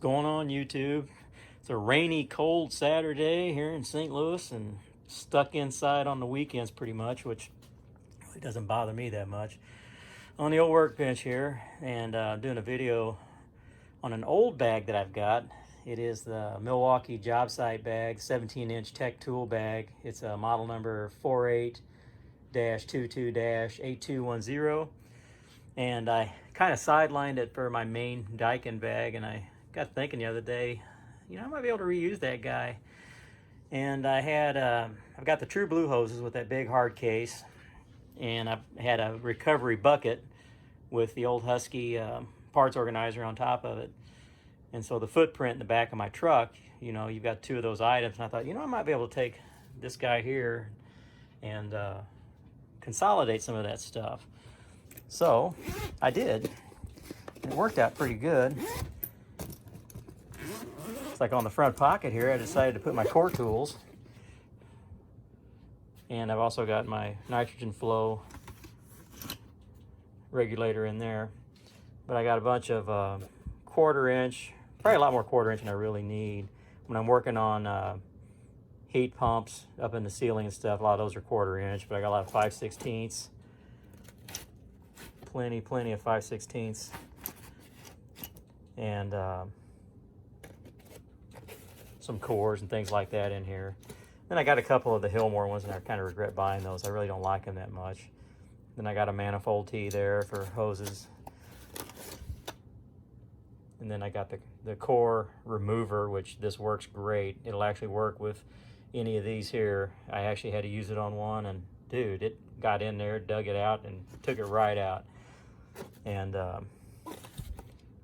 going on, YouTube? It's a rainy, cold Saturday here in St. Louis and stuck inside on the weekends pretty much, which really doesn't bother me that much. On the old workbench here, and doing a video on an old bag that I've got. It is the Milwaukee job site bag, 17-inch tech tool bag. It's a model number 48-22-8210. And I kind of sidelined it for my main Daikin bag, and I got thinking the other day, you know, I might be able to reuse that guy. And I had, I've got the True Blue hoses with that big hard case, and I had a recovery bucket with the old Husky parts organizer on top of it. And so the footprint in the back of my truck, you know, you've got two of those items, and I thought, you know, I might be able to take this guy here and consolidate some of that stuff. So I did. It worked out pretty good. It's like on the front pocket here, I decided to put my core tools. And I've also got my nitrogen flow regulator in there. But I got a bunch of 1/4 inch, probably a lot more 1/4 inch than I really need. When I'm working on heat pumps up in the ceiling and stuff, a lot of those are 1/4 inch, but I got a lot of 5/16. Plenty of 5/16. And some cores and things like that in here. Then I got a couple of the Hillmore ones, and I kind of regret buying those. I really don't like them that much. Then I got a manifold tee there for hoses. And then I got the core remover, which this works great. It'll actually work with any of these here. I actually had to use it on one, and dude, it got in there, dug it out, and took it right out. And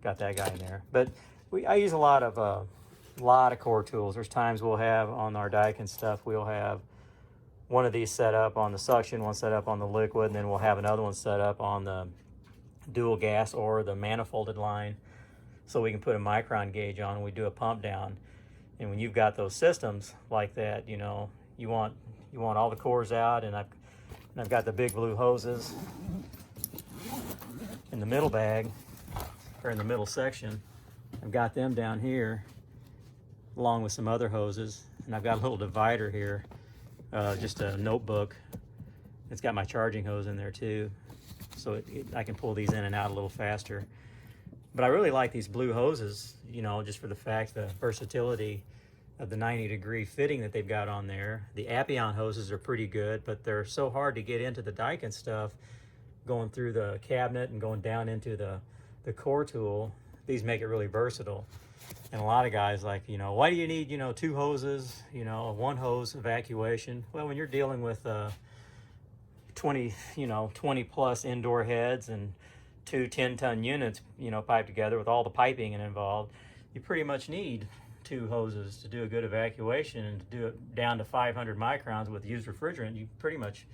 got that guy in there. But I use a lot of core tools. There's times we'll have on our Daikin stuff, we'll have one of these set up on the suction, one set up on the liquid, and then we'll have another one set up on the dual gas or the manifolded line, so we can put a micron gauge on and we do a pump down. And when you've got those systems like that, you know, you want all the cores out, and I've got the big blue hoses in the middle bag, or in the middle section. I've got them down here along with some other hoses, and I've got a little divider here, just a notebook. It's got my charging hose in there too, so I can pull these in and out a little faster. But I really like these blue hoses, you know, just for the fact, the versatility of the 90-degree fitting that they've got on there. The Appion hoses are pretty good, but they're so hard to get into the Daikin stuff, going through the cabinet and going down into the core tool. These make it really versatile. And a lot of guys like, you know, why do you need, you know, two hoses, you know, one hose evacuation? Well, when you're dealing with 20 plus indoor heads and two 10-ton units, you know, piped together with all the piping involved, you pretty much need two hoses to do a good evacuation. And to do it down to 500 microns with used refrigerant, you pretty much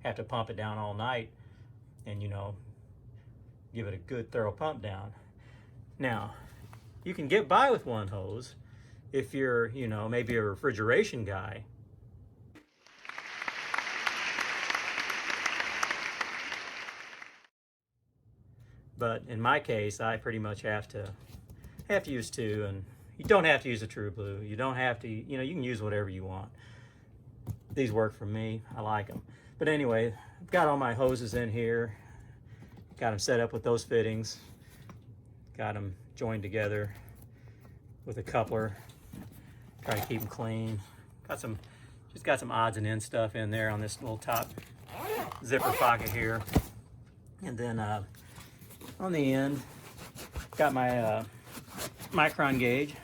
have to pump it down all night and, you know, give it a good thorough pump down. Now, you can get by with one hose if you're, you know, maybe a refrigeration guy. But in my case, I pretty much have to use two, and you don't have to use a True Blue. You don't have to, you know, you can use whatever you want. These work for me. I like them. But anyway, I've got all my hoses in here. Got them set up with those fittings. Got them joined together with a coupler. Try to keep them clean. Just got some odds and ends stuff in there on this little top zipper pocket here. And then on the end, got my micron gauge.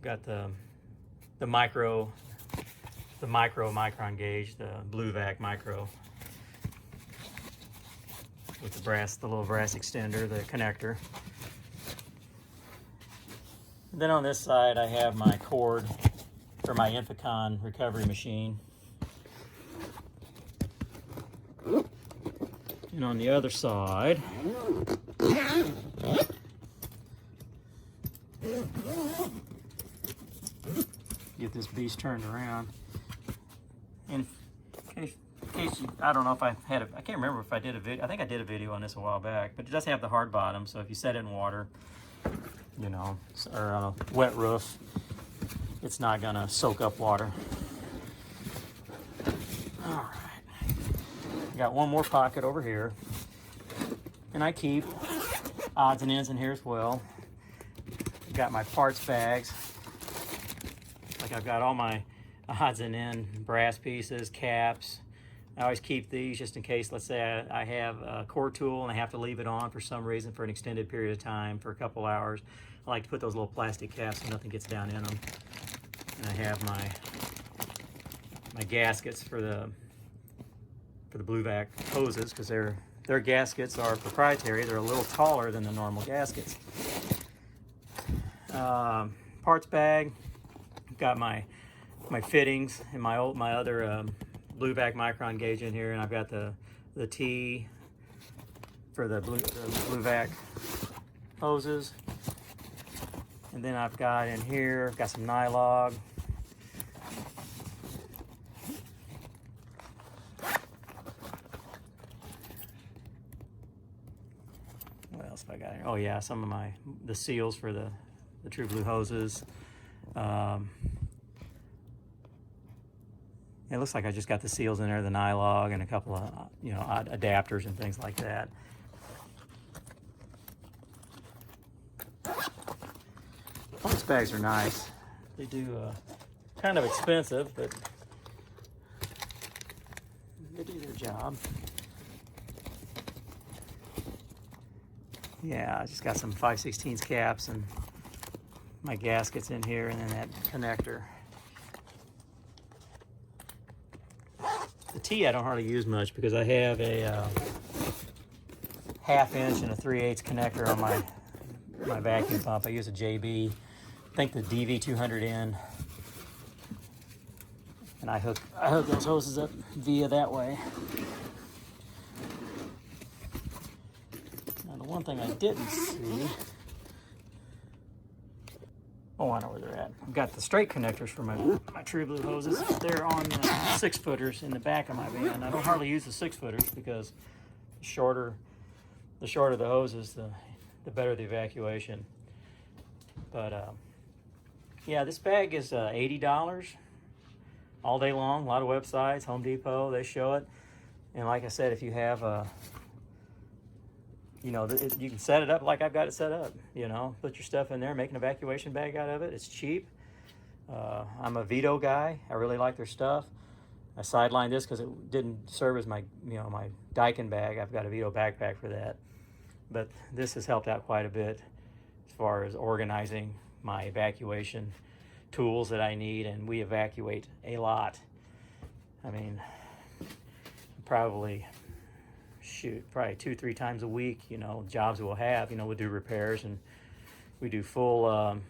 Got the micro micron gauge, the Blue Vac micro, with the little brass extender, the connector. And then on this side, I have my cord for my Daikin recovery machine. And on the other side, get this beast turned around. And in case you, I don't know if I had I can't remember if I did a video. I think I did a video on this a while back, but it does have the hard bottom. So if you set it in water, you know, or on a wet roof, it's not gonna soak up water. All right, got one more pocket over here, and I keep odds and ends in here as well. Got my parts bags. Like I've got all my odds and end brass pieces, caps. I always keep these just in case, let's say I have a core tool and I have to leave it on for some reason for an extended period of time, for a couple hours. I like to put those little plastic caps so nothing gets down in them. And I have my gaskets for the blue vac hoses, because their gaskets are proprietary. They're a little taller than the normal gaskets. Parts bag. Got my fittings and my other blue vac micron gauge in here, and I've got the T for the blue vac hoses. And then I've got in here, I've got some nylog. What else have I got here? Oh yeah, some of the seals for the True Blue hoses. It looks like I just got the seals in there, the nylog, and a couple of odd adapters and things like that. Parts bags are nice. They do kind of expensive, but they do their job. Yeah, I just got some 5/16 caps and my gaskets in here, and then that connector. The T I don't hardly use much because I have a 1/2 inch and a 3/8 connector on my vacuum pump. I use a JB, I think the DV200N, and I hook those hoses up via that way. Now the one thing I didn't see, oh, I know where they're at. I've got the straight connectors for my True Blue hoses. They're on the 6-footers in the back of my van. I don't hardly use the 6-footers because the shorter the hoses, the better the evacuation. But yeah, this bag is $80 all day long. A lot of websites, Home Depot, they show it. And like I said, if you have you can set it up like I've got it set up. Put your stuff in there, make an evacuation bag out of it. It's cheap. I'm a Veto guy. I really like their stuff. I sidelined this because it didn't serve as my Daikin bag. I've got a Veto backpack for that. But this has helped out quite a bit as far as organizing my evacuation tools that I need, and we evacuate a lot. I mean, probably 2-3 times a week, jobs we'll have, we'll do repairs, and we do full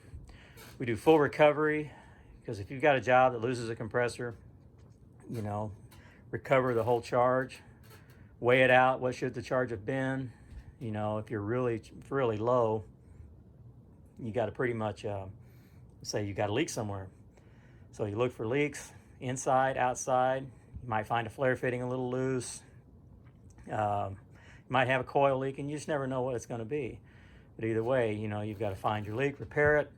recovery, because if you've got a job that loses a compressor, recover the whole charge, weigh it out, what should the charge have been. If you're really low, you got to pretty much say you got a leak somewhere. So you look for leaks inside, outside. You might find a flare fitting a little loose. You might have a coil leak, and you just never know what it's going to be. But either way, you've got to find your leak, repair it,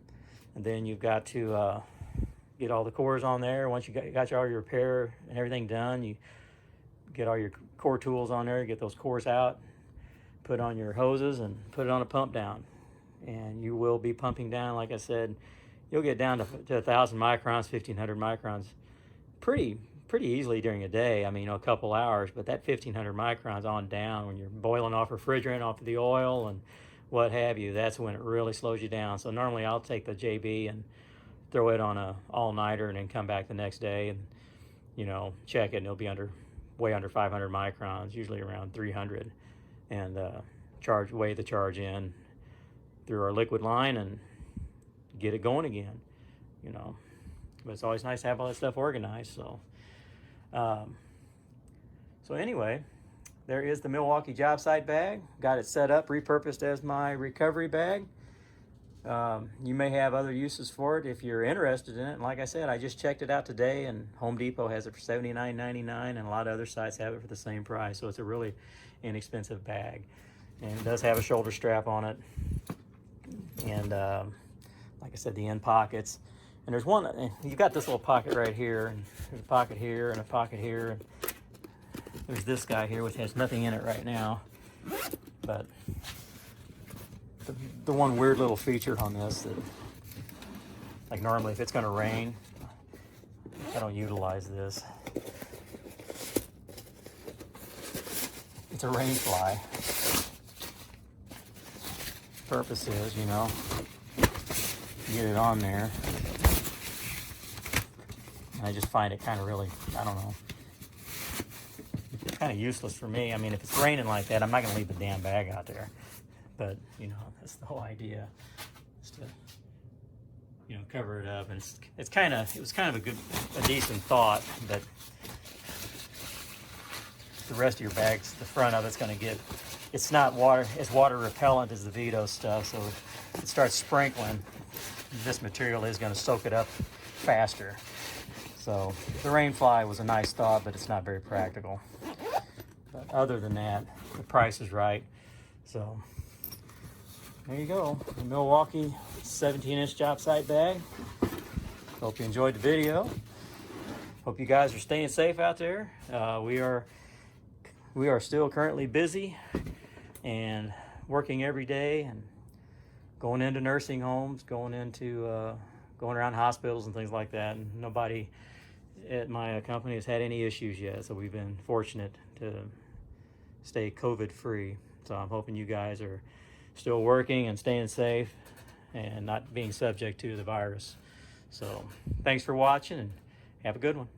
and then you've got to get all the cores on there. Once you got all your repair and everything done, you get all your core tools on there, get those cores out, put on your hoses, and put it on a pump down. And you will be pumping down, like I said, you'll get down to 1,000 microns, 1,500 microns pretty easily during a day. I mean, a couple hours, but that 1,500 microns on down, when you're boiling off refrigerant, off of the oil and what have you, that's when it really slows you down. So normally I'll take the JB and throw it on a all-nighter and then come back the next day and, check it, and it'll be way under 500 microns, usually around 300, and weigh the charge in through our liquid line and get it going again, But it's always nice to have all that stuff organized. So anyway, there is the Milwaukee job site bag. Got it set up, repurposed as my recovery bag. You may have other uses for it if you're interested in it. And like I said, I just checked it out today, and Home Depot has it for $79.99, and a lot of other sites have it for the same price. So it's a really inexpensive bag. And it does have a shoulder strap on it. And like I said, the end pockets. And there's one, you've got this little pocket right here, and there's a pocket here, and a pocket here. And there's this guy here, which has nothing in it right now. But the one weird little feature on this that, like normally if it's going to rain, I don't utilize this. It's a rain fly. Purpose is, you know, get it on there. And I just find it kind of really, I don't know, kind of useless for me. I mean, if it's raining like that, I'm not going to leave the damn bag out there. But, you know, that's the whole idea, is to, you know, cover it up. And it was kind of a decent thought, but the rest of your bags, the front of it's going to get, it's not water, as water repellent as the Vito stuff. So if it starts sprinkling, this material is going to soak it up faster. So the rain fly was a nice thought, but it's not very practical. But other than that, the price is right. So there you go, the Milwaukee 17-inch job site bag. Hope you enjoyed the video. Hope you guys are staying safe out there. We are still currently busy and working every day and going into nursing homes, going around hospitals and things like that. And nobody at my company has had any issues yet, so we've been fortunate to stay COVID free. So I'm hoping you guys are still working and staying safe and not being subject to the virus. So thanks for watching, and have a good one.